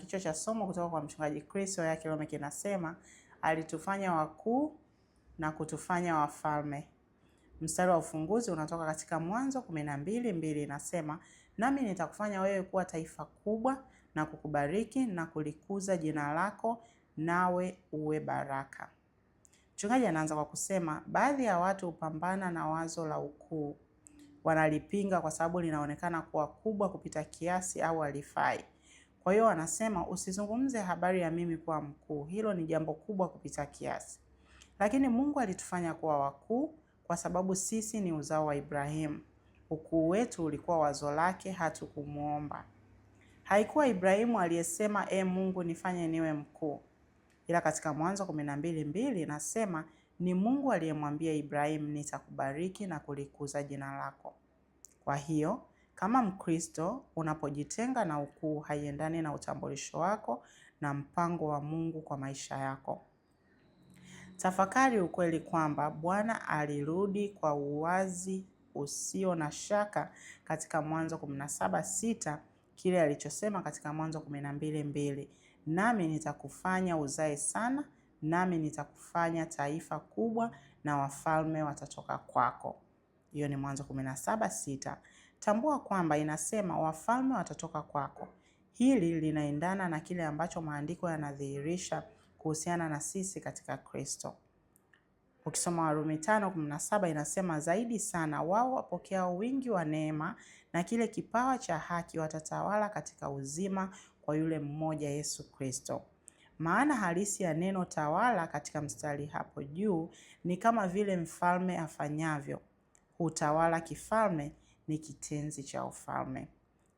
kichwa cha somo kutoka kwa Mchungaji Chris Oyakilome kinasema, alitufanya wakuu na kutufanya wafalme. Mstari wa ufunguzi unatoka katika Mwanzo 12:2 inasema, nami nitakufanya wewe kuwa taifa kubwa na kukubariki na kulikuza jina lako, nawe uwe baraka. Mchungaji anaanza kwa kusema, baadhi ya watu hupambana na wazo la ukuu. Wanalipinga kwa sababu linaonekana kuwa kubwa kupita kiasi au halifai. Kwa hiyo wanasema, usizungumze habari ya mimi kuwa mkuu, hilo ni jambo kubwa kupita kiasi. Lakini Mungu alitufanya kuwa wakuu kwa sababu sisi ni uzao wa Ibrahimu. Ukuu wetu ulikuwa wazo lake, hatukumuomba. Haikuwa Ibrahimu aliyesema, Mungu nifanye niwe mkuu. Ila katika Mwanzo 12:2 inasema, ni Mungu aliyemwambia Ibrahimu, nitakubariki na kulikuza jina lako. Kwa hiyo, kama Mkristo, unapojitenga na ukuu haiendani na utambulisho wako na mpango wa Mungu kwa maisha yako. Tafakari ukweli kwamba Bwana alirudi kwa uwazi usio na shaka katika Mwanzo 17:6, kile alichosema katika Mwanzo 12:2, nami nitakufanya uzae sana, nami nitakufanya taifa kubwa na wafalme watatoka kwako. Hiyo ni Mwanzo 17:6. Tambua kwamba inasema wafalme watatoka kwako. Hili linaendana na kile ambacho maandiko yanadhihirisha kuhusiana na sisi katika Kristo. Ukisoma Warumi 5:17 inasema, zaidi sana wao wapokeao wingi wa neema na kile kipawa cha haki watatawala katika uzima kwa yule mmoja Yesu Kristo. Maana halisi ya neno tawala katika mstari hapo juu ni kama vile mfalme afanyavyo. Utawala kifalme ni kitenzi cha ufalme.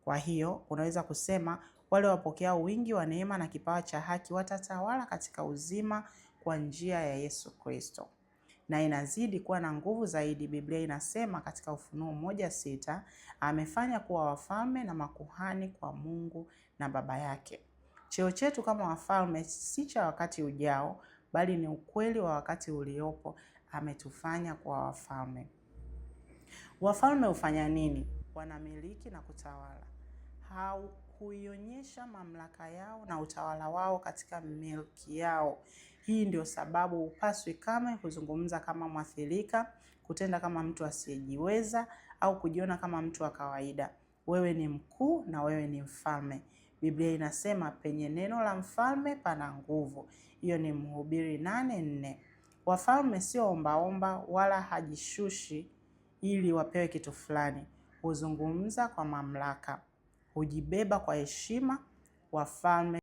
Kwa hiyo unaweza kusema wale wapokeao wingi wa neema na kipawa cha haki watatawala katika uzima kwa njia ya Yesu Kristo. Na inazidi kuwa na nguvu zaidi. Biblia inasema katika Ufunuo 1:6, amefanya kuwa wafalme na makuhani kwa Mungu na Baba yake. Cheo chetu kama wafalme si cha wakati ujao, bali ni ukweli wa wakati uliopo. Ametufanya kuwa wafalme. Wafalme hufanya nini? Wanamiliki na kutawala. Huionyesha mamlaka yao na utawala wao katika milki yao. Hii ndio sababu hupaswi kama kuzungumza kama mwathirika, kutenda kama mtu asiyejiweza au kujiona kama mtu wa kawaida. Wewe ni mkuu na wewe ni mfalme. Biblia inasema penye neno la mfalme pana nguvu. Hiyo ni Mhubiri 8:4. Wafalme sio ombaomba wala hajishushi ili wapewe kitu fulani. Huzungumza kwa mamlaka. Hujibeba kwa heshima. Wafalme